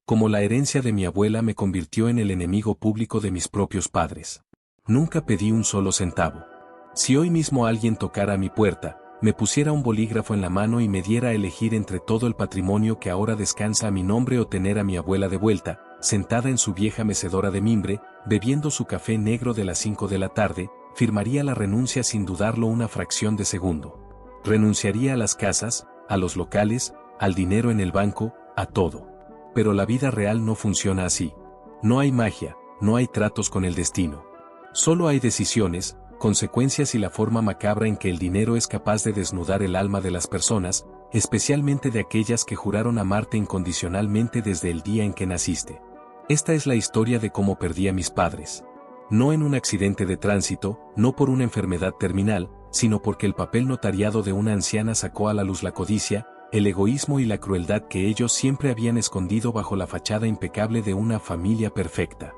Como la herencia de mi abuela me convirtió en el enemigo público de mis propios padres. Nunca pedí un solo centavo. Si hoy mismo alguien tocara a mi puerta, me pusiera un bolígrafo en la mano y me diera a elegir entre todo el patrimonio que ahora descansa a mi nombre o tener a mi abuela de vuelta, sentada en su vieja mecedora de mimbre, bebiendo su café negro de las 5 de la tarde, firmaría la renuncia sin dudarlo una fracción de segundo. Renunciaría a las casas, a los locales, al dinero en el banco, a todo. Pero la vida real no funciona así. No hay magia, no hay tratos con el destino. Solo hay decisiones, consecuencias y la forma macabra en que el dinero es capaz de desnudar el alma de las personas, especialmente de aquellas que juraron amarte incondicionalmente desde el día en que naciste. Esta es la historia de cómo perdí a mis padres. No en un accidente de tránsito, no por una enfermedad terminal, sino porque el papel notariado de una anciana sacó a la luz la codicia, el egoísmo y la crueldad que ellos siempre habían escondido bajo la fachada impecable de una familia perfecta.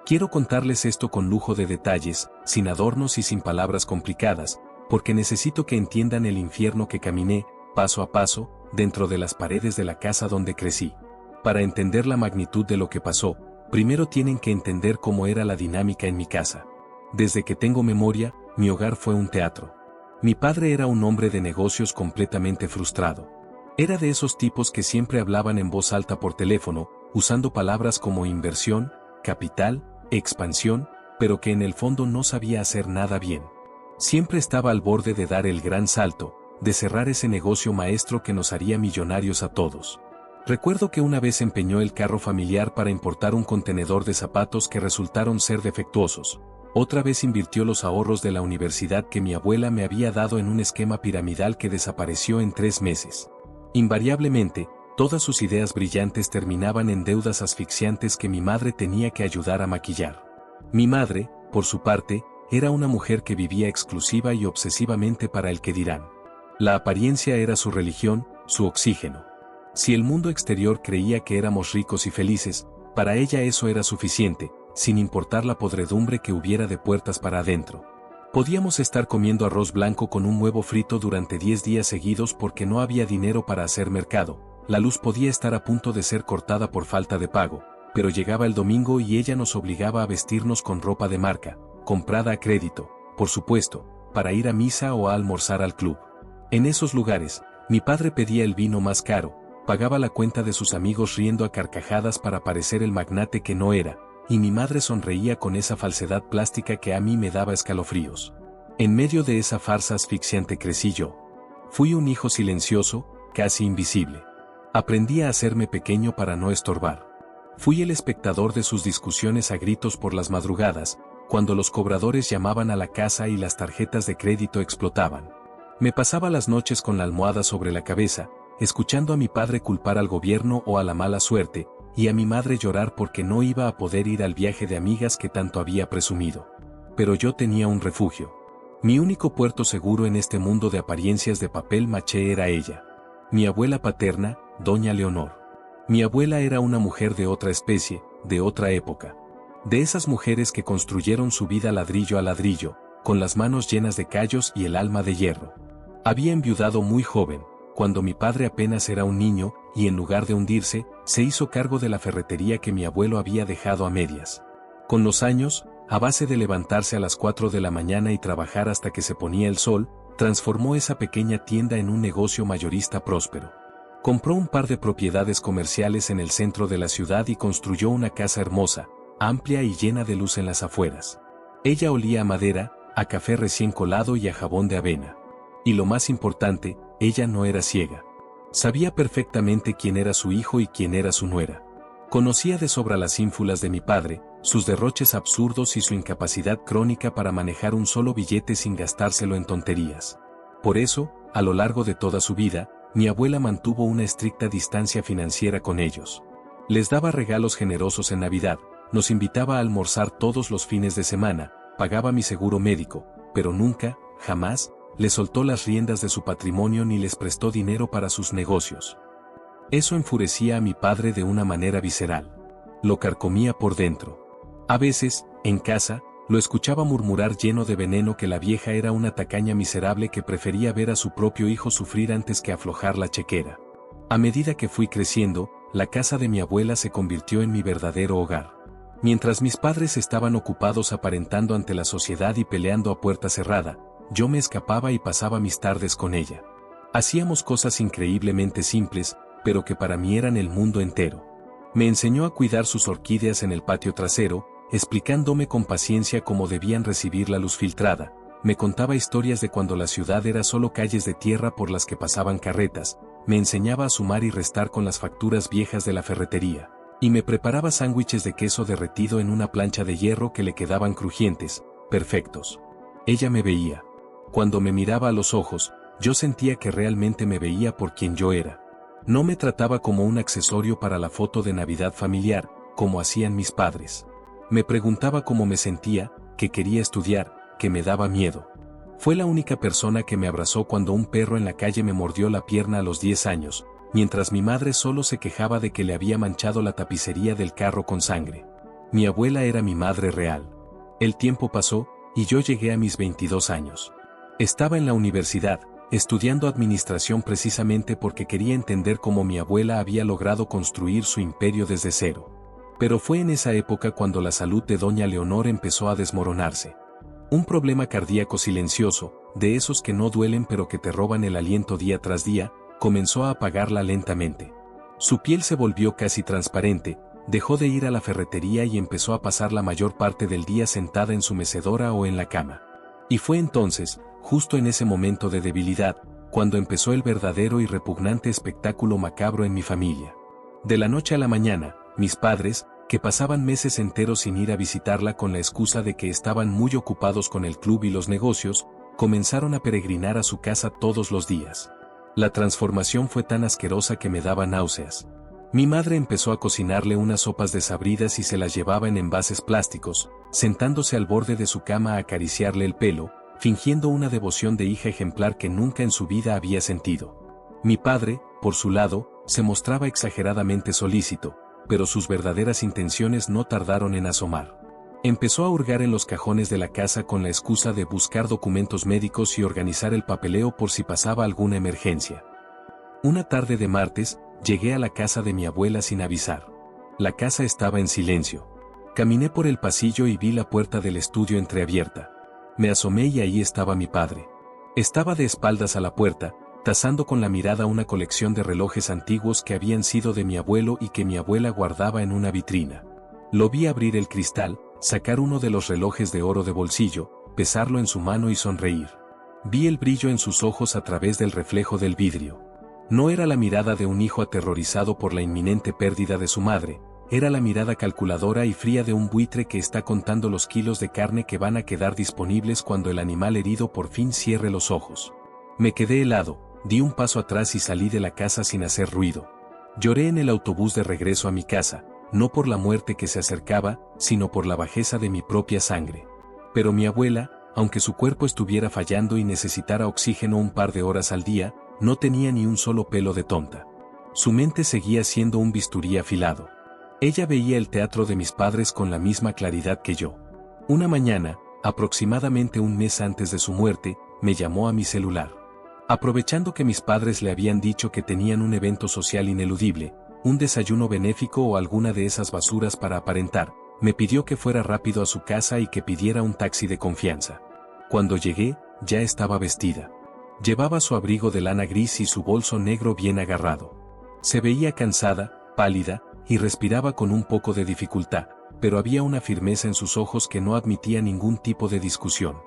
Quiero contarles esto con lujo de detalles, sin adornos y sin palabras complicadas, porque necesito que entiendan el infierno que caminé, paso a paso, dentro de las paredes de la casa donde crecí. Para entender la magnitud de lo que pasó, primero tienen que entender cómo era la dinámica en mi casa. Desde que tengo memoria, mi hogar fue un teatro. Mi padre era un hombre de negocios completamente frustrado. Era de esos tipos que siempre hablaban en voz alta por teléfono, usando palabras como inversión, capital, expansión, pero que en el fondo no sabía hacer nada bien. Siempre estaba al borde de dar el gran salto, de cerrar ese negocio maestro que nos haría millonarios a todos. Recuerdo que una vez empeñó el carro familiar para importar un contenedor de zapatos que resultaron ser defectuosos. Otra vez invirtió los ahorros de la universidad que mi abuela me había dado en un esquema piramidal que desapareció en 3 meses. Invariablemente, todas sus ideas brillantes terminaban en deudas asfixiantes que mi madre tenía que ayudar a maquillar. Mi madre, por su parte, era una mujer que vivía exclusiva y obsesivamente para el que dirán. La apariencia era su religión, su oxígeno. Si el mundo exterior creía que éramos ricos y felices, para ella eso era suficiente, sin importar la podredumbre que hubiera de puertas para adentro. Podíamos estar comiendo arroz blanco con un huevo frito durante 10 días seguidos porque no había dinero para hacer mercado. La luz podía estar a punto de ser cortada por falta de pago, pero llegaba el domingo y ella nos obligaba a vestirnos con ropa de marca, comprada a crédito, por supuesto, para ir a misa o a almorzar al club. En esos lugares, mi padre pedía el vino más caro, pagaba la cuenta de sus amigos riendo a carcajadas para parecer el magnate que no era, y mi madre sonreía con esa falsedad plástica que a mí me daba escalofríos. En medio de esa farsa asfixiante crecí yo. Fui un hijo silencioso, casi invisible. Aprendí a hacerme pequeño para no estorbar. Fui el espectador de sus discusiones a gritos por las madrugadas, cuando los cobradores llamaban a la casa y las tarjetas de crédito explotaban. Me pasaba las noches con la almohada sobre la cabeza, escuchando a mi padre culpar al gobierno o a la mala suerte, y a mi madre llorar porque no iba a poder ir al viaje de amigas que tanto había presumido. Pero yo tenía un refugio. Mi único puerto seguro en este mundo de apariencias de papel maché era ella. Mi abuela paterna, doña Leonor. Mi abuela era una mujer de otra especie, de otra época. De esas mujeres que construyeron su vida ladrillo a ladrillo, con las manos llenas de callos y el alma de hierro. Había enviudado muy joven, cuando mi padre apenas era un niño, y en lugar de hundirse, se hizo cargo de la ferretería que mi abuelo había dejado a medias. Con los años, a base de levantarse a las 4 de la mañana y trabajar hasta que se ponía el sol, transformó esa pequeña tienda en un negocio mayorista próspero. Compró un par de propiedades comerciales en el centro de la ciudad y construyó una casa hermosa, amplia y llena de luz en las afueras. Ella olía a madera, a café recién colado y a jabón de avena. Y lo más importante, ella no era ciega. Sabía perfectamente quién era su hijo y quién era su nuera. Conocía de sobra las ínfulas de mi padre, sus derroches absurdos y su incapacidad crónica para manejar un solo billete sin gastárselo en tonterías. Por eso, a lo largo de toda su vida, mi abuela mantuvo una estricta distancia financiera con ellos. Les daba regalos generosos en Navidad, nos invitaba a almorzar todos los fines de semana, pagaba mi seguro médico, pero nunca, jamás, le soltó las riendas de su patrimonio ni les prestó dinero para sus negocios. Eso enfurecía a mi padre de una manera visceral. Lo carcomía por dentro. A veces, en casa, lo escuchaba murmurar lleno de veneno que la vieja era una tacaña miserable que prefería ver a su propio hijo sufrir antes que aflojar la chequera. A medida que fui creciendo, la casa de mi abuela se convirtió en mi verdadero hogar. Mientras mis padres estaban ocupados aparentando ante la sociedad y peleando a puerta cerrada, yo me escapaba y pasaba mis tardes con ella. Hacíamos cosas increíblemente simples, pero que para mí eran el mundo entero. Me enseñó a cuidar sus orquídeas en el patio trasero, explicándome con paciencia cómo debían recibir la luz filtrada. Me contaba historias de cuando la ciudad era solo calles de tierra por las que pasaban carretas, me enseñaba a sumar y restar con las facturas viejas de la ferretería, y me preparaba sándwiches de queso derretido en una plancha de hierro que le quedaban crujientes, perfectos. Ella me veía. Cuando me miraba a los ojos, yo sentía que realmente me veía por quien yo era. No me trataba como un accesorio para la foto de Navidad familiar, como hacían mis padres. Me preguntaba cómo me sentía, que quería estudiar, que me daba miedo. Fue la única persona que me abrazó cuando un perro en la calle me mordió la pierna a los 10 años, mientras mi madre solo se quejaba de que le había manchado la tapicería del carro con sangre. Mi abuela era mi madre real. El tiempo pasó, y yo llegué a mis 22 años. Estaba en la universidad, estudiando administración precisamente porque quería entender cómo mi abuela había logrado construir su imperio desde cero. Pero fue en esa época cuando la salud de doña Leonor empezó a desmoronarse. Un problema cardíaco silencioso, de esos que no duelen pero que te roban el aliento día tras día, comenzó a apagarla lentamente. Su piel se volvió casi transparente, dejó de ir a la ferretería y empezó a pasar la mayor parte del día sentada en su mecedora o en la cama. Y fue entonces, justo en ese momento de debilidad, cuando empezó el verdadero y repugnante espectáculo macabro en mi familia. De la noche a la mañana, mis padres, que pasaban meses enteros sin ir a visitarla con la excusa de que estaban muy ocupados con el club y los negocios, comenzaron a peregrinar a su casa todos los días. La transformación fue tan asquerosa que me daba náuseas. Mi madre empezó a cocinarle unas sopas desabridas y se las llevaba en envases plásticos, sentándose al borde de su cama a acariciarle el pelo, fingiendo una devoción de hija ejemplar que nunca en su vida había sentido. Mi padre, por su lado, se mostraba exageradamente solícito, pero sus verdaderas intenciones no tardaron en asomar. Empezó a hurgar en los cajones de la casa con la excusa de buscar documentos médicos y organizar el papeleo por si pasaba alguna emergencia. Una tarde de martes, llegué a la casa de mi abuela sin avisar. La casa estaba en silencio. Caminé por el pasillo y vi la puerta del estudio entreabierta. Me asomé y ahí estaba mi padre. Estaba de espaldas a la puerta, tasando con la mirada una colección de relojes antiguos que habían sido de mi abuelo y que mi abuela guardaba en una vitrina. Lo vi abrir el cristal, sacar uno de los relojes de oro de bolsillo, pesarlo en su mano y sonreír. Vi el brillo en sus ojos a través del reflejo del vidrio. No era la mirada de un hijo aterrorizado por la inminente pérdida de su madre, era la mirada calculadora y fría de un buitre que está contando los kilos de carne que van a quedar disponibles cuando el animal herido por fin cierre los ojos. Me quedé helado. Di un paso atrás y salí de la casa sin hacer ruido. Lloré en el autobús de regreso a mi casa, no por la muerte que se acercaba, sino por la bajeza de mi propia sangre. Pero mi abuela, aunque su cuerpo estuviera fallando y necesitara oxígeno un par de horas al día, no tenía ni un solo pelo de tonta. Su mente seguía siendo un bisturí afilado. Ella veía el teatro de mis padres con la misma claridad que yo. Una mañana, aproximadamente un mes antes de su muerte, me llamó a mi celular. Aprovechando que mis padres le habían dicho que tenían un evento social ineludible, un desayuno benéfico o alguna de esas basuras para aparentar, me pidió que fuera rápido a su casa y que pidiera un taxi de confianza. Cuando llegué, ya estaba vestida. Llevaba su abrigo de lana gris y su bolso negro bien agarrado. Se veía cansada, pálida, y respiraba con un poco de dificultad, pero había una firmeza en sus ojos que no admitía ningún tipo de discusión.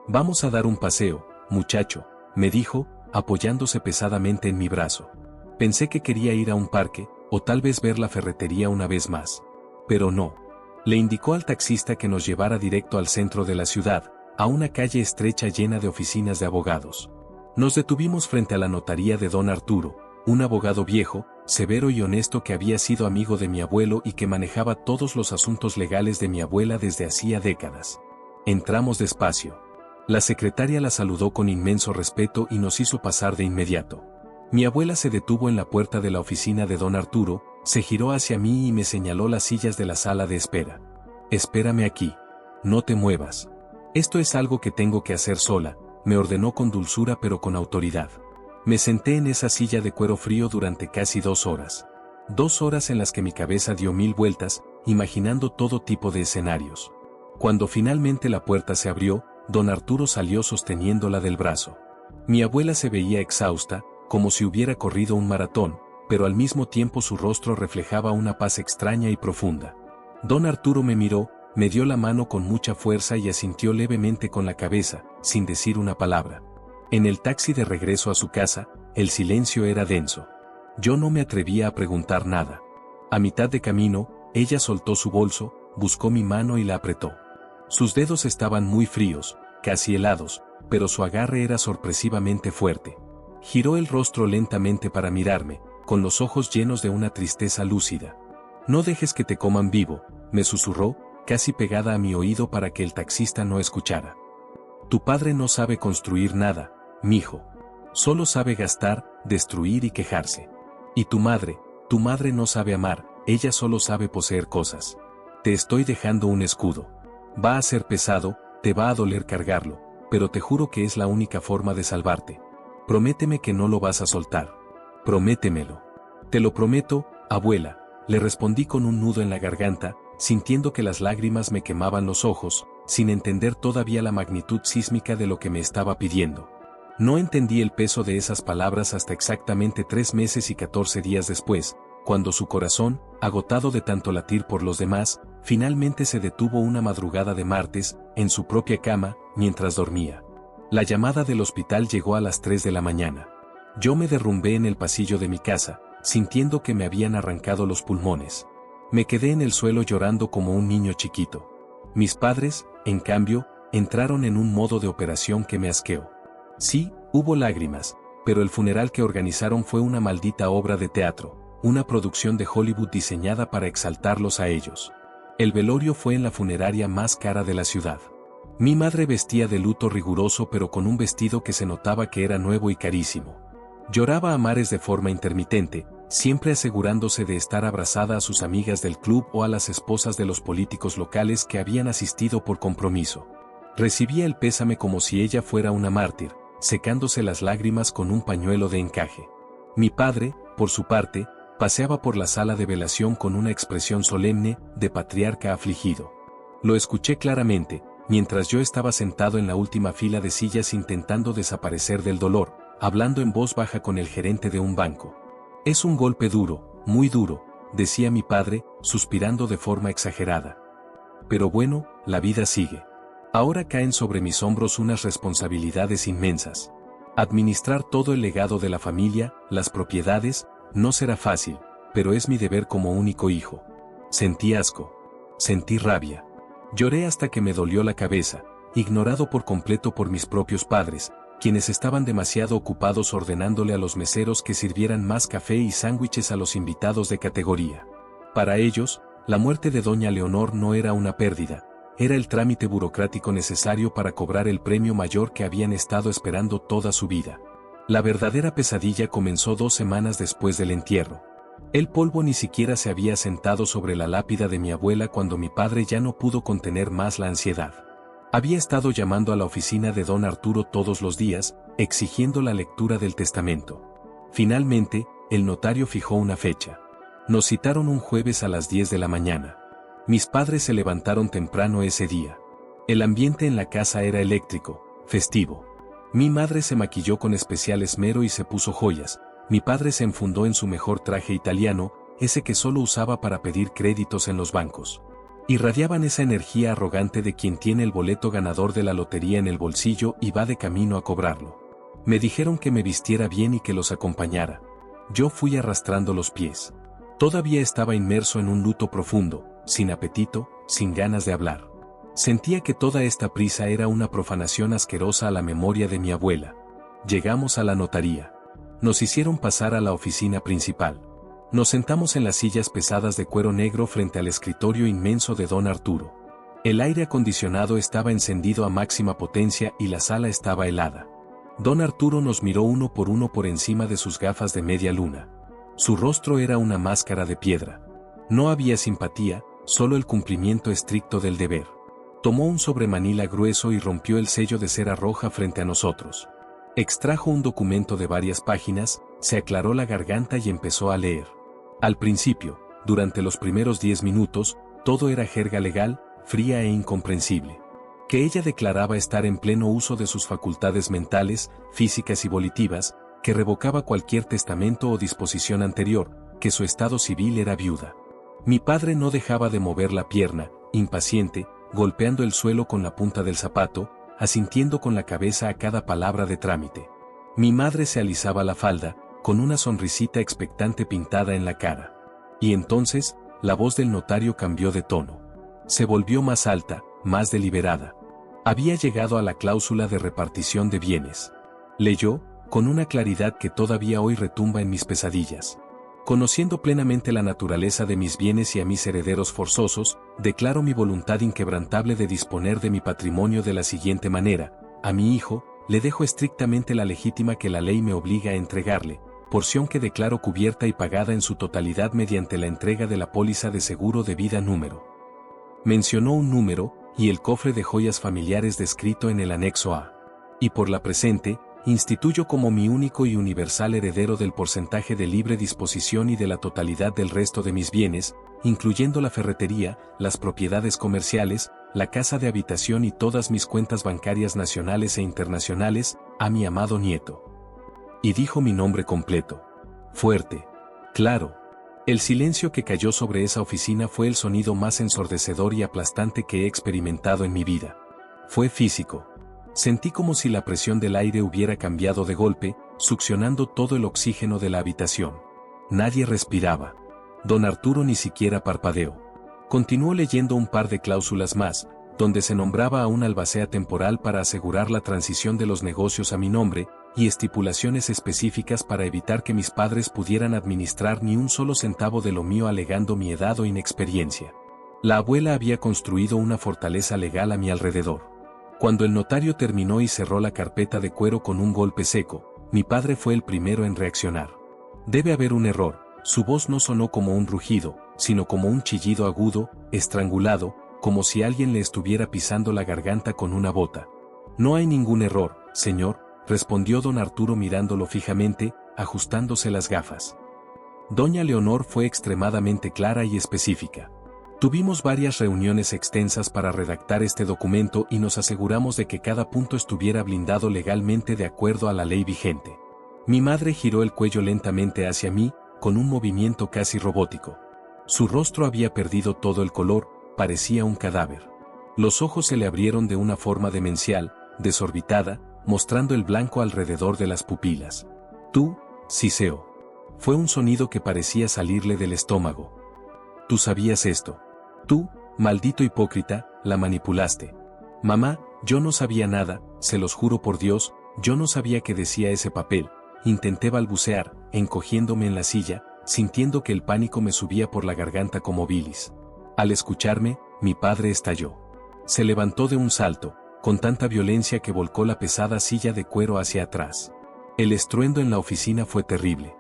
«Vamos a dar un paseo, muchacho», me dijo, apoyándose pesadamente en mi brazo. Pensé que quería ir a un parque, o tal vez ver la ferretería una vez más. Pero no. Le indicó al taxista que nos llevara directo al centro de la ciudad, a una calle estrecha llena de oficinas de abogados. Nos detuvimos frente a la notaría de don Arturo, un abogado viejo, severo y honesto que había sido amigo de mi abuelo y que manejaba todos los asuntos legales de mi abuela desde hacía décadas. Entramos despacio. La secretaria la saludó con inmenso respeto y nos hizo pasar de inmediato. Mi abuela se detuvo en la puerta de la oficina de don Arturo, se giró hacia mí y me señaló las sillas de la sala de espera. «Espérame aquí. No te muevas. Esto es algo que tengo que hacer sola», me ordenó con dulzura pero con autoridad. Me senté en esa silla de cuero frío durante casi 2 horas. 2 horas en las que mi cabeza dio 1000 vueltas, imaginando todo tipo de escenarios. Cuando finalmente la puerta se abrió, don Arturo salió sosteniéndola del brazo. Mi abuela se veía exhausta, como si hubiera corrido un maratón, pero al mismo tiempo su rostro reflejaba una paz extraña y profunda. Don Arturo me miró, me dio la mano con mucha fuerza y asintió levemente con la cabeza, sin decir una palabra. En el taxi de regreso a su casa, el silencio era denso. Yo no me atrevía a preguntar nada. A mitad de camino, ella soltó su bolso, buscó mi mano y la apretó. Sus dedos estaban muy fríos, casi helados, pero su agarre era sorpresivamente fuerte. Giró el rostro lentamente para mirarme, con los ojos llenos de una tristeza lúcida. «No dejes que te coman vivo», me susurró, casi pegada a mi oído para que el taxista no escuchara. «Tu padre no sabe construir nada, mijo. Solo sabe gastar, destruir y quejarse. Y tu madre no sabe amar, ella solo sabe poseer cosas. Te estoy dejando un escudo. Va a ser pesado, te va a doler cargarlo, pero te juro que es la única forma de salvarte. Prométeme que no lo vas a soltar. Prométemelo». «Te lo prometo, abuela», le respondí con un nudo en la garganta, sintiendo que las lágrimas me quemaban los ojos, sin entender todavía la magnitud sísmica de lo que me estaba pidiendo. No entendí el peso de esas palabras hasta exactamente 3 meses y 14 días después, cuando su corazón, agotado de tanto latir por los demás, finalmente se detuvo una madrugada de martes, en su propia cama, mientras dormía. La llamada del hospital llegó a las 3 de la mañana. Yo me derrumbé en el pasillo de mi casa, sintiendo que me habían arrancado los pulmones. Me quedé en el suelo llorando como un niño chiquito. Mis padres, en cambio, entraron en un modo de operación que me asqueó. Sí, hubo lágrimas, pero el funeral que organizaron fue una maldita obra de teatro, una producción de Hollywood diseñada para exaltarlos a ellos. El velorio fue en la funeraria más cara de la ciudad. Mi madre vestía de luto riguroso pero con un vestido que se notaba que era nuevo y carísimo. Lloraba a mares de forma intermitente, siempre asegurándose de estar abrazada a sus amigas del club o a las esposas de los políticos locales que habían asistido por compromiso. Recibía el pésame como si ella fuera una mártir, secándose las lágrimas con un pañuelo de encaje. Mi padre, por su parte, paseaba por la sala de velación con una expresión solemne, de patriarca afligido. Lo escuché claramente, mientras yo estaba sentado en la última fila de sillas intentando desaparecer del dolor, hablando en voz baja con el gerente de un banco. «Es un golpe duro, muy duro», decía mi padre, suspirando de forma exagerada. «Pero bueno, la vida sigue. Ahora caen sobre mis hombros unas responsabilidades inmensas. Administrar todo el legado de la familia, las propiedades, no será fácil, pero es mi deber como único hijo». Sentí asco. Sentí rabia. Lloré hasta que me dolió la cabeza, ignorado por completo por mis propios padres, quienes estaban demasiado ocupados ordenándole a los meseros que sirvieran más café y sándwiches a los invitados de categoría. Para ellos, la muerte de doña Leonor no era una pérdida, era el trámite burocrático necesario para cobrar el premio mayor que habían estado esperando toda su vida. La verdadera pesadilla comenzó 2 semanas después del entierro. El polvo ni siquiera se había sentado sobre la lápida de mi abuela cuando mi padre ya no pudo contener más la ansiedad. Había estado llamando a la oficina de don Arturo todos los días, exigiendo la lectura del testamento. Finalmente, el notario fijó una fecha. Nos citaron un jueves a las 10 de la mañana. Mis padres se levantaron temprano ese día. El ambiente en la casa era eléctrico, festivo. Mi madre se maquilló con especial esmero y se puso joyas. Mi padre se enfundó en su mejor traje italiano, ese que solo usaba para pedir créditos en los bancos. Irradiaban esa energía arrogante de quien tiene el boleto ganador de la lotería en el bolsillo y va de camino a cobrarlo. Me dijeron que me vistiera bien y que los acompañara. Yo fui arrastrando los pies. Todavía estaba inmerso en un luto profundo, sin apetito, sin ganas de hablar. Sentía que toda esta prisa era una profanación asquerosa a la memoria de mi abuela. Llegamos a la notaría. Nos hicieron pasar a la oficina principal. Nos sentamos en las sillas pesadas de cuero negro frente al escritorio inmenso de don Arturo. El aire acondicionado estaba encendido a máxima potencia y la sala estaba helada. Don Arturo nos miró uno por encima de sus gafas de media luna. Su rostro era una máscara de piedra. No había simpatía, solo el cumplimiento estricto del deber. Tomó un sobremanila grueso y rompió el sello de cera roja frente a nosotros. Extrajo un documento de varias páginas, se aclaró la garganta y empezó a leer. Al principio, durante los primeros 10 minutos, todo era jerga legal, fría e incomprensible. Que ella declaraba estar en pleno uso de sus facultades mentales, físicas y volitivas, que revocaba cualquier testamento o disposición anterior, que su estado civil era viuda. Mi padre no dejaba de mover la pierna, impaciente, golpeando el suelo con la punta del zapato, asintiendo con la cabeza a cada palabra de trámite. Mi madre se alisaba la falda, con una sonrisita expectante pintada en la cara. Y entonces, la voz del notario cambió de tono. Se volvió más alta, más deliberada. Había llegado a la cláusula de repartición de bienes. Leyó, con una claridad que todavía hoy retumba en mis pesadillas. Conociendo plenamente la naturaleza de mis bienes y a mis herederos forzosos, declaro mi voluntad inquebrantable de disponer de mi patrimonio de la siguiente manera: a mi hijo, le dejo estrictamente la legítima que la ley me obliga a entregarle, porción que declaro cubierta y pagada en su totalidad mediante la entrega de la póliza de seguro de vida número. Mencionó un número, y el cofre de joyas familiares descrito en el anexo A. Y por la presente, instituyo como mi único y universal heredero del porcentaje de libre disposición y de la totalidad del resto de mis bienes, incluyendo la ferretería, las propiedades comerciales, la casa de habitación y todas mis cuentas bancarias nacionales e internacionales, a mi amado nieto. Y dijo mi nombre completo. Fuerte. Claro. El silencio que cayó sobre esa oficina fue el sonido más ensordecedor y aplastante que he experimentado en mi vida. Fue físico. Sentí como si la presión del aire hubiera cambiado de golpe, succionando todo el oxígeno de la habitación. Nadie respiraba. Don Arturo ni siquiera parpadeó. Continuó leyendo un par de cláusulas más, donde se nombraba a un albacea temporal para asegurar la transición de los negocios a mi nombre, y estipulaciones específicas para evitar que mis padres pudieran administrar ni un solo centavo de lo mío alegando mi edad o inexperiencia. La abuela había construido una fortaleza legal a mi alrededor. Cuando el notario terminó y cerró la carpeta de cuero con un golpe seco, mi padre fue el primero en reaccionar. Debe haber un error. Su voz no sonó como un rugido, sino como un chillido agudo, estrangulado, como si alguien le estuviera pisando la garganta con una bota. No hay ningún error, señor, respondió don Arturo mirándolo fijamente, ajustándose las gafas. Doña Leonor fue extremadamente clara y específica. Tuvimos varias reuniones extensas para redactar este documento y nos aseguramos de que cada punto estuviera blindado legalmente de acuerdo a la ley vigente. Mi madre giró el cuello lentamente hacia mí, con un movimiento casi robótico. Su rostro había perdido todo el color, parecía un cadáver. Los ojos se le abrieron de una forma demencial, desorbitada, mostrando el blanco alrededor de las pupilas. Tú, Ciceo. Fue un sonido que parecía salirle del estómago. Tú sabías esto. Tú, maldito hipócrita, la manipulaste. Mamá, yo no sabía nada, se los juro por Dios, yo no sabía qué decía ese papel. Intenté balbucear, encogiéndome en la silla, sintiendo que el pánico me subía por la garganta como bilis. Al escucharme, mi padre estalló. Se levantó de un salto, con tanta violencia que volcó la pesada silla de cuero hacia atrás. El estruendo en la oficina fue terrible.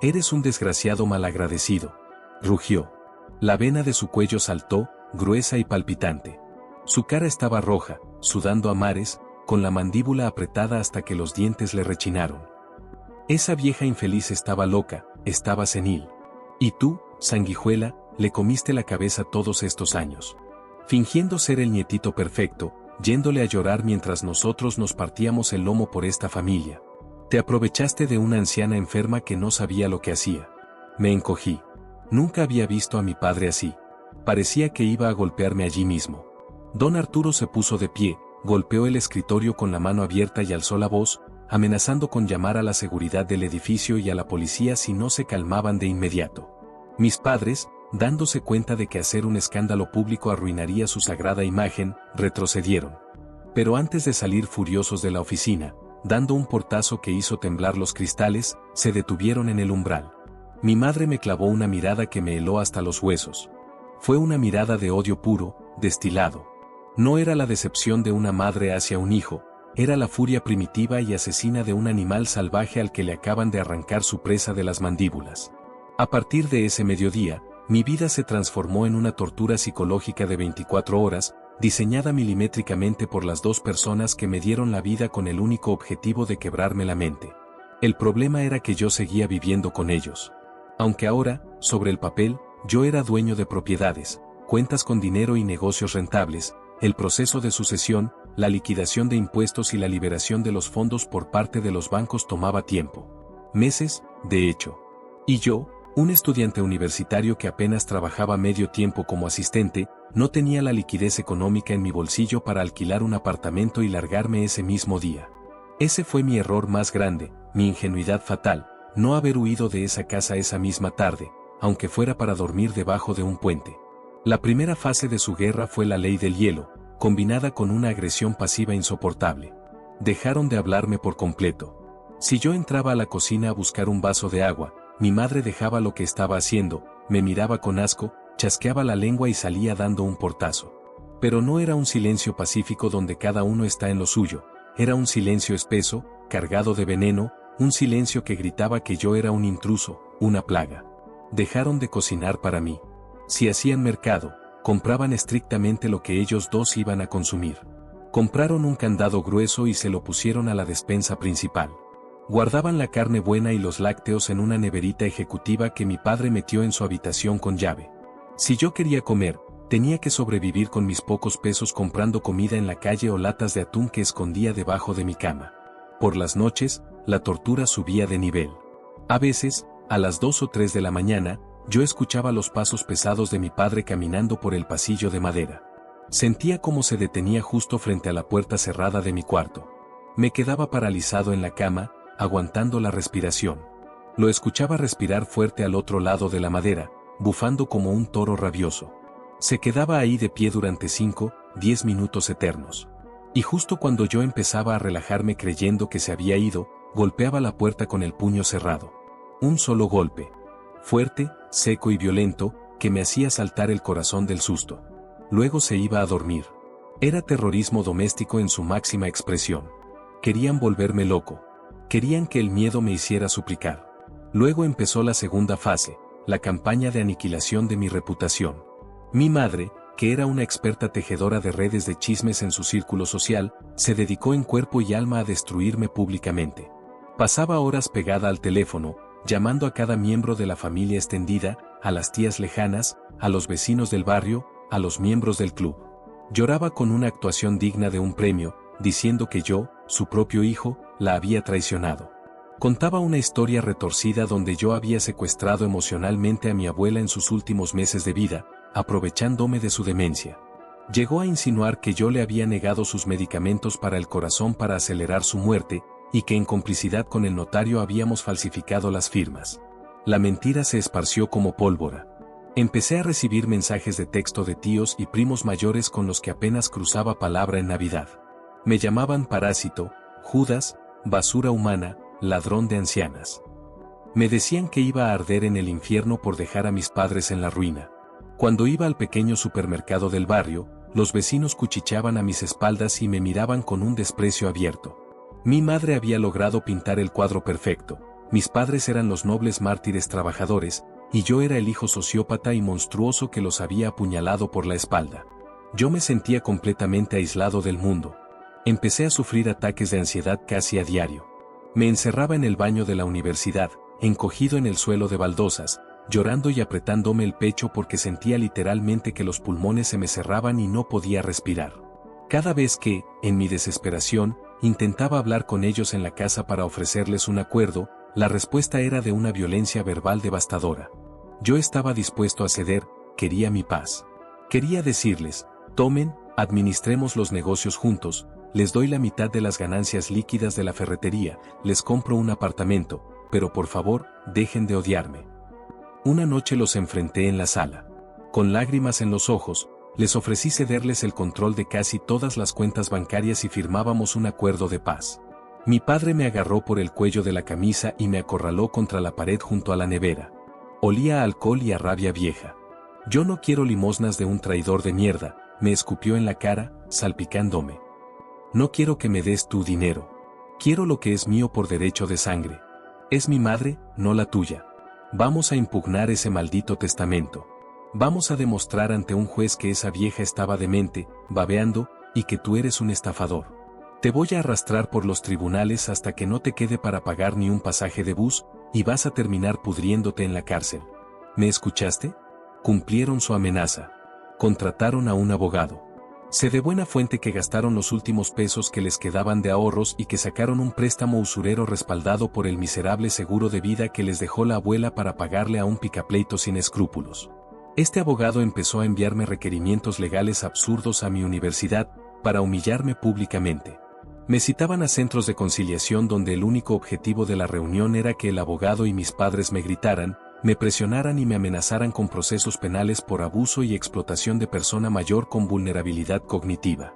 Eres un desgraciado malagradecido. Rugió. La vena de su cuello saltó, gruesa y palpitante. Su cara estaba roja, sudando a mares, con la mandíbula apretada hasta que los dientes le rechinaron. Esa vieja infeliz estaba loca, estaba senil. Y tú, sanguijuela, le comiste la cabeza todos estos años. Fingiendo ser el nietito perfecto, yéndole a llorar mientras nosotros nos partíamos el lomo por esta familia. Te aprovechaste de una anciana enferma que no sabía lo que hacía. Me encogí. Nunca había visto a mi padre así. Parecía que iba a golpearme allí mismo. Don Arturo se puso de pie, golpeó el escritorio con la mano abierta y alzó la voz, amenazando con llamar a la seguridad del edificio y a la policía si no se calmaban de inmediato. Mis padres, dándose cuenta de que hacer un escándalo público arruinaría su sagrada imagen, retrocedieron. Pero antes de salir furiosos de la oficina, dando un portazo que hizo temblar los cristales, se detuvieron en el umbral. Mi madre me clavó una mirada que me heló hasta los huesos. Fue una mirada de odio puro, destilado. No era la decepción de una madre hacia un hijo, era la furia primitiva y asesina de un animal salvaje al que le acaban de arrancar su presa de las mandíbulas. A partir de ese mediodía, mi vida se transformó en una tortura psicológica de 24 horas, diseñada milimétricamente por las dos personas que me dieron la vida con el único objetivo de quebrarme la mente. El problema era que yo seguía viviendo con ellos. Aunque ahora, sobre el papel, yo era dueño de propiedades, cuentas con dinero y negocios rentables, el proceso de sucesión, la liquidación de impuestos y la liberación de los fondos por parte de los bancos tomaba tiempo. Meses, de hecho. Y yo, un estudiante universitario que apenas trabajaba medio tiempo como asistente, no tenía la liquidez económica en mi bolsillo para alquilar un apartamento y largarme ese mismo día. Ese fue mi error más grande, mi ingenuidad fatal, no haber huido de esa casa esa misma tarde, aunque fuera para dormir debajo de un puente. La primera fase de su guerra fue la ley del hielo, combinada con una agresión pasiva insoportable. Dejaron de hablarme por completo. Si yo entraba a la cocina a buscar un vaso de agua, mi madre dejaba lo que estaba haciendo, me miraba con asco, chasqueaba la lengua y salía dando un portazo. Pero no era un silencio pacífico donde cada uno está en lo suyo, era un silencio espeso, cargado de veneno, un silencio que gritaba que yo era un intruso, una plaga. Dejaron de cocinar para mí. Si hacían mercado, compraban estrictamente lo que ellos dos iban a consumir. Compraron un candado grueso y se lo pusieron a la despensa principal. Guardaban la carne buena y los lácteos en una neverita ejecutiva que mi padre metió en su habitación con llave. Si yo quería comer, tenía que sobrevivir con mis pocos pesos comprando comida en la calle o latas de atún que escondía debajo de mi cama. Por las noches, la tortura subía de nivel. A veces, a las 2 o 3 de la mañana, yo escuchaba los pasos pesados de mi padre caminando por el pasillo de madera. Sentía cómo se detenía justo frente a la puerta cerrada de mi cuarto. Me quedaba paralizado en la cama, aguantando la respiración. Lo escuchaba respirar fuerte al otro lado de la madera, bufando como un toro rabioso. Se quedaba ahí de pie durante 5, 10 minutos eternos. Y justo cuando yo empezaba a relajarme creyendo que se había ido, golpeaba la puerta con el puño cerrado. Un solo golpe. Fuerte, seco y violento, que me hacía saltar el corazón del susto. Luego se iba a dormir. Era terrorismo doméstico en su máxima expresión. Querían volverme loco. Querían que el miedo me hiciera suplicar. Luego empezó la segunda fase, la campaña de aniquilación de mi reputación. Mi madre, que era una experta tejedora de redes de chismes en su círculo social, se dedicó en cuerpo y alma a destruirme públicamente. Pasaba horas pegada al teléfono, llamando a cada miembro de la familia extendida, a las tías lejanas, a los vecinos del barrio, a los miembros del club. Lloraba con una actuación digna de un premio, diciendo que yo, su propio hijo, la había traicionado. Contaba una historia retorcida donde yo había secuestrado emocionalmente a mi abuela en sus últimos meses de vida, aprovechándome de su demencia. Llegó a insinuar que yo le había negado sus medicamentos para el corazón para acelerar su muerte, y que en complicidad con el notario habíamos falsificado las firmas. La mentira se esparció como pólvora. Empecé a recibir mensajes de texto de tíos y primos mayores con los que apenas cruzaba palabra en Navidad. Me llamaban parásito, Judas, basura humana, ladrón de ancianas. Me decían que iba a arder en el infierno por dejar a mis padres en la ruina. Cuando iba al pequeño supermercado del barrio, los vecinos cuchicheaban a mis espaldas y me miraban con un desprecio abierto. Mi madre había logrado pintar el cuadro perfecto, mis padres eran los nobles mártires trabajadores, y yo era el hijo sociópata y monstruoso que los había apuñalado por la espalda. Yo me sentía completamente aislado del mundo. Empecé a sufrir ataques de ansiedad casi a diario. Me encerraba en el baño de la universidad, encogido en el suelo de baldosas, llorando y apretándome el pecho porque sentía literalmente que los pulmones se me cerraban y no podía respirar. Cada vez que, en mi desesperación, intentaba hablar con ellos en la casa para ofrecerles un acuerdo, la respuesta era de una violencia verbal devastadora. Yo estaba dispuesto a ceder, quería mi paz. Quería decirles, tomen, administremos los negocios juntos, les doy la mitad de las ganancias líquidas de la ferretería, les compro un apartamento, pero por favor, dejen de odiarme. Una noche los enfrenté en la sala. Con lágrimas en los ojos, les ofrecí cederles el control de casi todas las cuentas bancarias y firmábamos un acuerdo de paz. Mi padre me agarró por el cuello de la camisa y me acorraló contra la pared junto a la nevera. Olía a alcohol y a rabia vieja. Yo no quiero limosnas de un traidor de mierda, me escupió en la cara, salpicándome. No quiero que me des tu dinero. Quiero lo que es mío por derecho de sangre. Es mi madre, no la tuya. Vamos a impugnar ese maldito testamento. Vamos a demostrar ante un juez que esa vieja estaba demente, babeando, y que tú eres un estafador. Te voy a arrastrar por los tribunales hasta que no te quede para pagar ni un pasaje de bus, y vas a terminar pudriéndote en la cárcel. ¿Me escuchaste? Cumplieron su amenaza. Contrataron a un abogado. Sé de buena fuente que gastaron los últimos pesos que les quedaban de ahorros y que sacaron un préstamo usurero respaldado por el miserable seguro de vida que les dejó la abuela para pagarle a un picapleito sin escrúpulos. Este abogado empezó a enviarme requerimientos legales absurdos a mi universidad, para humillarme públicamente. Me citaban a centros de conciliación donde el único objetivo de la reunión era que el abogado y mis padres me gritaran, me presionaran y me amenazaran con procesos penales por abuso y explotación de persona mayor con vulnerabilidad cognitiva.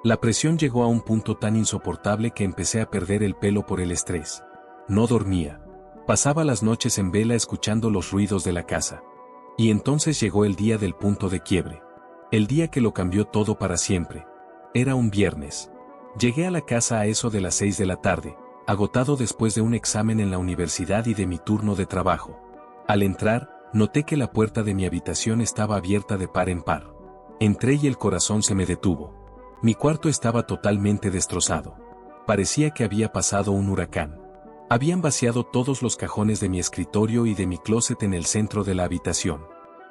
La presión llegó a un punto tan insoportable que empecé a perder el pelo por el estrés. No dormía. Pasaba las noches en vela escuchando los ruidos de la casa. Y entonces llegó el día del punto de quiebre. El día que lo cambió todo para siempre. Era un viernes. Llegué a la casa a eso de las 6 de la tarde, agotado después de un examen en la universidad y de mi turno de trabajo. Al entrar, noté que la puerta de mi habitación estaba abierta de par en par. Entré y el corazón se me detuvo. Mi cuarto estaba totalmente destrozado. Parecía que había pasado un huracán. Habían vaciado todos los cajones de mi escritorio y de mi closet en el centro de la habitación.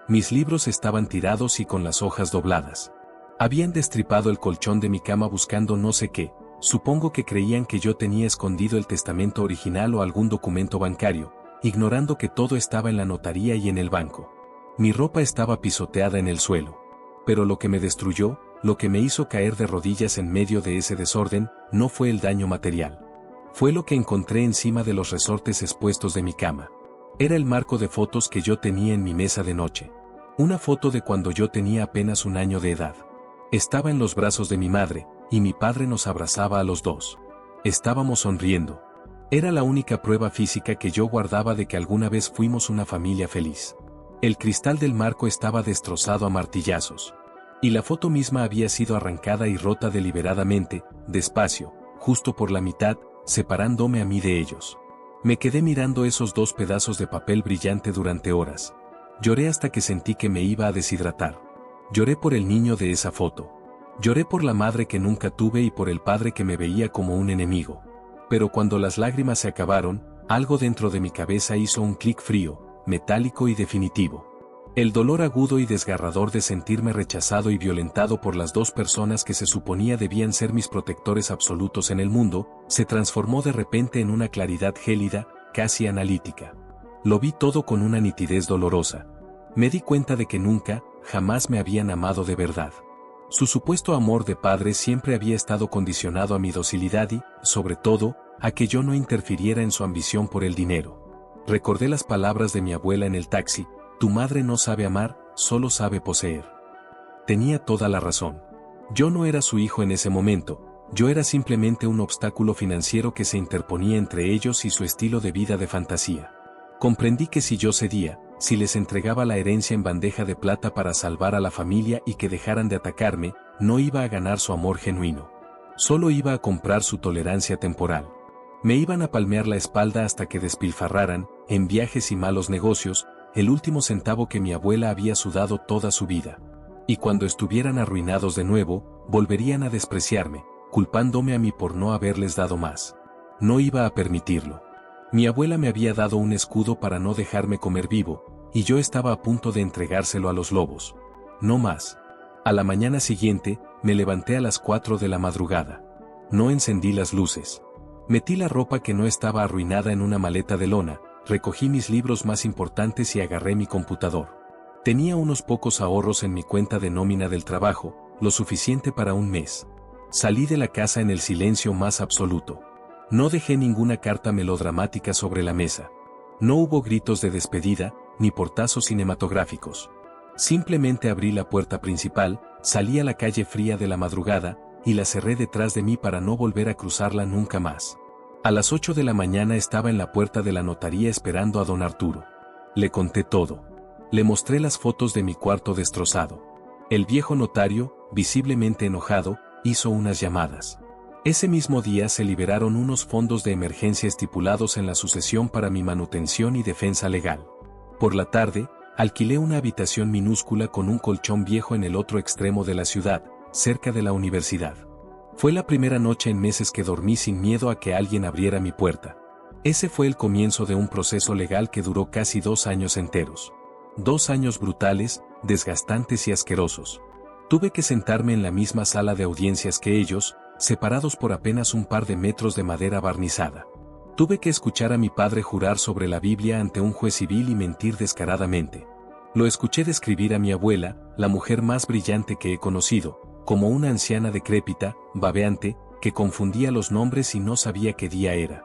Mis libros estaban tirados y con las hojas dobladas. Habían destripado el colchón de mi cama buscando no sé qué, supongo que creían que yo tenía escondido el testamento original o algún documento bancario, ignorando que todo estaba en la notaría y en el banco. Mi ropa estaba pisoteada en el suelo. Pero lo que me destruyó, lo que me hizo caer de rodillas en medio de ese desorden, no fue el daño material. Fue lo que encontré encima de los resortes expuestos de mi cama. Era el marco de fotos que yo tenía en mi mesa de noche. Una foto de cuando yo tenía apenas 1 año de edad. Estaba en los brazos de mi madre, y mi padre nos abrazaba a los dos. Estábamos sonriendo. Era la única prueba física que yo guardaba de que alguna vez fuimos una familia feliz. El cristal del marco estaba destrozado a martillazos. Y la foto misma había sido arrancada y rota deliberadamente, despacio, justo por la mitad, separándome a mí de ellos. Me quedé mirando esos 2 pedazos de papel brillante durante horas. Lloré hasta que sentí que me iba a deshidratar. Lloré por el niño de esa foto. Lloré por la madre que nunca tuve y por el padre que me veía como un enemigo. Pero cuando las lágrimas se acabaron, algo dentro de mi cabeza hizo un clic frío, metálico y definitivo. El dolor agudo y desgarrador de sentirme rechazado y violentado por las 2 personas que se suponía debían ser mis protectores absolutos en el mundo, se transformó de repente en una claridad gélida, casi analítica. Lo vi todo con una nitidez dolorosa. Me di cuenta de que nunca, jamás me habían amado de verdad. Su supuesto amor de padre siempre había estado condicionado a mi docilidad y, sobre todo, a que yo no interfiriera en su ambición por el dinero. Recordé las palabras de mi abuela en el taxi: tu madre no sabe amar, solo sabe poseer. Tenía toda la razón. Yo no era su hijo en ese momento, yo era simplemente un obstáculo financiero que se interponía entre ellos y su estilo de vida de fantasía. Comprendí que si yo cedía, si les entregaba la herencia en bandeja de plata para salvar a la familia y que dejaran de atacarme, no iba a ganar su amor genuino. Solo iba a comprar su tolerancia temporal. Me iban a palmear la espalda hasta que despilfarraran, en viajes y malos negocios, el último centavo que mi abuela había sudado toda su vida. Y cuando estuvieran arruinados de nuevo, volverían a despreciarme, culpándome a mí por no haberles dado más. No iba a permitirlo. Mi abuela me había dado un escudo para no dejarme comer vivo, y yo estaba a punto de entregárselo a los lobos. No más. A la mañana siguiente, me levanté a las 4 de la madrugada. No encendí las luces. Metí la ropa que no estaba arruinada en una maleta de lona, recogí mis libros más importantes y agarré mi computador. Tenía unos pocos ahorros en mi cuenta de nómina del trabajo, lo suficiente para un mes. Salí de la casa en el silencio más absoluto. No dejé ninguna carta melodramática sobre la mesa. No hubo gritos de despedida, ni portazos cinematográficos. Simplemente abrí la puerta principal, salí a la calle fría de la madrugada, y la cerré detrás de mí para no volver a cruzarla nunca más. A las 8 de la mañana estaba en la puerta de la notaría esperando a don Arturo. Le conté todo. Le mostré las fotos de mi cuarto destrozado. El viejo notario, visiblemente enojado, hizo unas llamadas. Ese mismo día se liberaron unos fondos de emergencia estipulados en la sucesión para mi manutención y defensa legal. Por la tarde, alquilé una habitación minúscula con un colchón viejo en el otro extremo de la ciudad, cerca de la universidad. Fue la primera noche en meses que dormí sin miedo a que alguien abriera mi puerta. Ese fue el comienzo de un proceso legal que duró casi 2 años enteros. 2 años brutales, desgastantes y asquerosos. Tuve que sentarme en la misma sala de audiencias que ellos, separados por apenas un par de metros de madera barnizada. Tuve que escuchar a mi padre jurar sobre la Biblia ante un juez civil y mentir descaradamente. Lo escuché describir a mi abuela, la mujer más brillante que he conocido, como una anciana decrépita, babeante, que confundía los nombres y no sabía qué día era.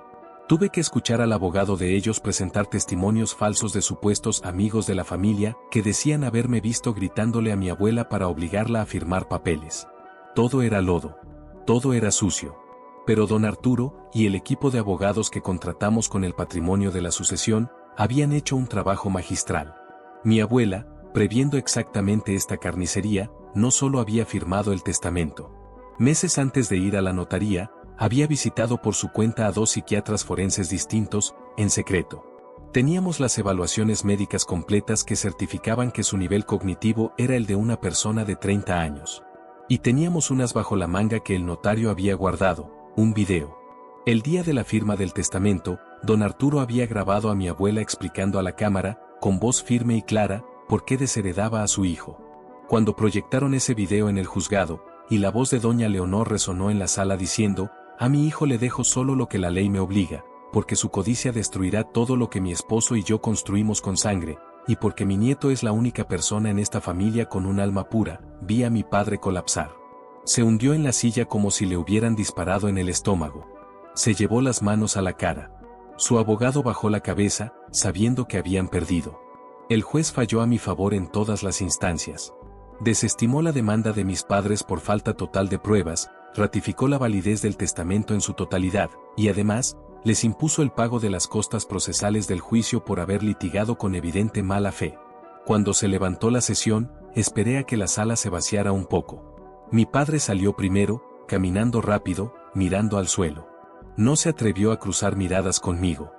Tuve que escuchar al abogado de ellos presentar testimonios falsos de supuestos amigos de la familia que decían haberme visto gritándole a mi abuela para obligarla a firmar papeles. Todo era lodo. Todo era sucio. Pero don Arturo y el equipo de abogados que contratamos con el patrimonio de la sucesión habían hecho un trabajo magistral. Mi abuela, previendo exactamente esta carnicería, no solo había firmado el testamento. Meses antes de ir a la notaría, había visitado por su cuenta a 2 psiquiatras forenses distintos, en secreto. Teníamos las evaluaciones médicas completas que certificaban que su nivel cognitivo era el de una persona de 30 años. Y teníamos unas bajo la manga que el notario había guardado, un video. El día de la firma del testamento, don Arturo había grabado a mi abuela explicando a la cámara, con voz firme y clara, por qué desheredaba a su hijo. Cuando proyectaron ese video en el juzgado, y la voz de doña Leonor resonó en la sala diciendo: a mi hijo le dejo solo lo que la ley me obliga, porque su codicia destruirá todo lo que mi esposo y yo construimos con sangre, y porque mi nieto es la única persona en esta familia con un alma pura, vi a mi padre colapsar. Se hundió en la silla como si le hubieran disparado en el estómago. Se llevó las manos a la cara. Su abogado bajó la cabeza, sabiendo que habían perdido. El juez falló a mi favor en todas las instancias. Desestimó la demanda de mis padres por falta total de pruebas, ratificó la validez del testamento en su totalidad, y además, les impuso el pago de las costas procesales del juicio por haber litigado con evidente mala fe. Cuando se levantó la sesión, esperé a que la sala se vaciara un poco. Mi padre salió primero, caminando rápido, mirando al suelo. No se atrevió a cruzar miradas conmigo.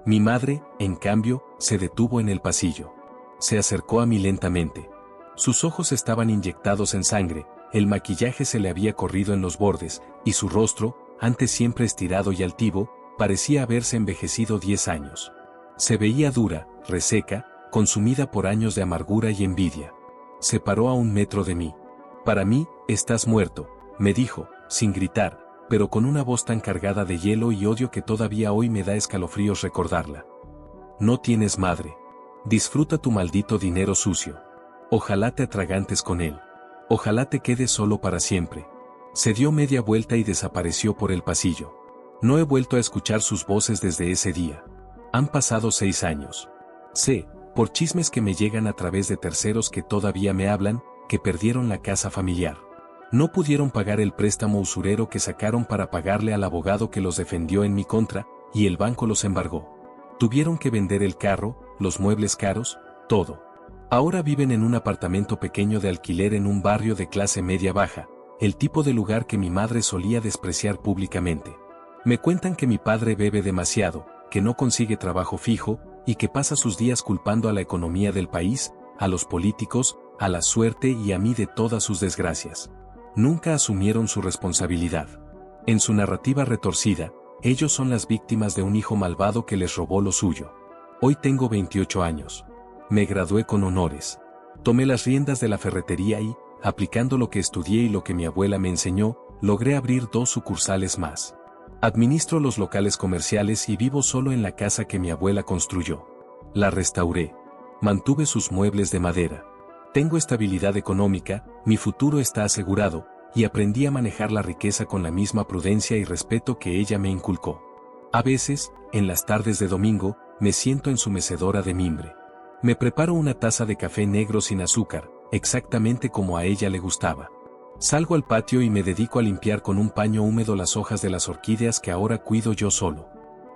Mi madre, en cambio, se detuvo en el pasillo. Se acercó a mí lentamente. Sus ojos estaban inyectados en sangre, el maquillaje se le había corrido en los bordes, y su rostro, antes siempre estirado y altivo, parecía haberse envejecido 10 años. Se veía dura, reseca, consumida por años de amargura y envidia. Se paró a 1 metro de mí. Para mí, estás muerto, me dijo, sin gritar, pero con una voz tan cargada de hielo y odio que todavía hoy me da escalofríos recordarla. No tienes madre. Disfruta tu maldito dinero sucio. Ojalá te atragantes con él. Ojalá te quedes solo para siempre. Se dio media vuelta y desapareció por el pasillo. No he vuelto a escuchar sus voces desde ese día. Han pasado 6 años. Sé, por chismes que me llegan a través de terceros que todavía me hablan, que perdieron la casa familiar. No pudieron pagar el préstamo usurero que sacaron para pagarle al abogado que los defendió en mi contra, y el banco los embargó. Tuvieron que vender el carro, los muebles caros, todo. Ahora viven en un apartamento pequeño de alquiler en un barrio de clase media-baja, el tipo de lugar que mi madre solía despreciar públicamente. Me cuentan que mi padre bebe demasiado, que no consigue trabajo fijo, y que pasa sus días culpando a la economía del país, a los políticos, a la suerte y a mí de todas sus desgracias. Nunca asumieron su responsabilidad. En su narrativa retorcida, ellos son las víctimas de un hijo malvado que les robó lo suyo. Hoy tengo 28 años. Me gradué con honores. Tomé las riendas de la ferretería y, aplicando lo que estudié y lo que mi abuela me enseñó, logré abrir 2 sucursales más. Administro los locales comerciales y vivo solo en la casa que mi abuela construyó. La restauré. Mantuve sus muebles de madera. Tengo estabilidad económica, mi futuro está asegurado, y aprendí a manejar la riqueza con la misma prudencia y respeto que ella me inculcó. A veces, en las tardes de domingo, me siento en su mecedora de mimbre. Me preparo una taza de café negro sin azúcar, exactamente como a ella le gustaba. Salgo al patio y me dedico a limpiar con un paño húmedo las hojas de las orquídeas que ahora cuido yo solo.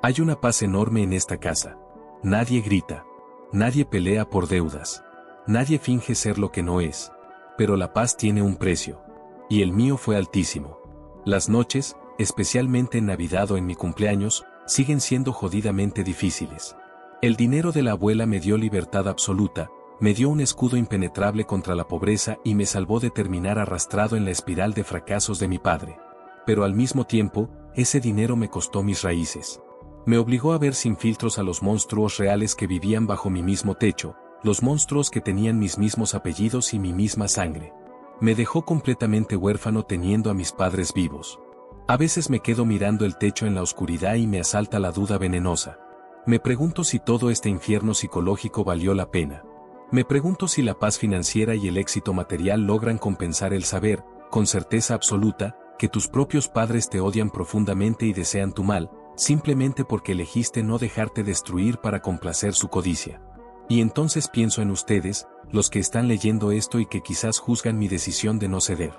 Hay una paz enorme en esta casa. Nadie grita. Nadie pelea por deudas. Nadie finge ser lo que no es. Pero la paz tiene un precio. Y el mío fue altísimo. Las noches, especialmente en Navidad o en mi cumpleaños, siguen siendo jodidamente difíciles. El dinero de la abuela me dio libertad absoluta, me dio un escudo impenetrable contra la pobreza y me salvó de terminar arrastrado en la espiral de fracasos de mi padre. Pero al mismo tiempo, ese dinero me costó mis raíces. Me obligó a ver sin filtros a los monstruos reales que vivían bajo mi mismo techo, los monstruos que tenían mis mismos apellidos y mi misma sangre. Me dejó completamente huérfano teniendo a mis padres vivos. A veces me quedo mirando el techo en la oscuridad y me asalta la duda venenosa. Me pregunto si todo este infierno psicológico valió la pena. Me pregunto si la paz financiera y el éxito material logran compensar el saber, con certeza absoluta, que tus propios padres te odian profundamente y desean tu mal, simplemente porque elegiste no dejarte destruir para complacer su codicia. Y entonces pienso en ustedes, los que están leyendo esto y que quizás juzgan mi decisión de no ceder.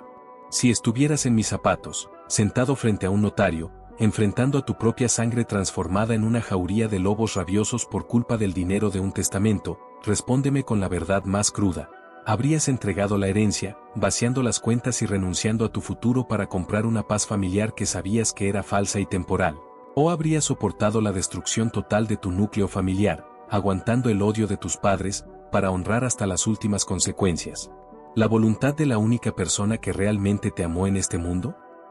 Si estuvieras en mis zapatos, sentado frente a un notario, enfrentando a tu propia sangre transformada en una jauría de lobos rabiosos por culpa del dinero de un testamento, respóndeme con la verdad más cruda. ¿Habrías entregado la herencia, vaciando las cuentas y renunciando a tu futuro para comprar una paz familiar que sabías que era falsa y temporal? ¿O habrías soportado la destrucción total de tu núcleo familiar, aguantando el odio de tus padres, para honrar hasta las últimas consecuencias la voluntad de la única persona que realmente te amó en este mundo?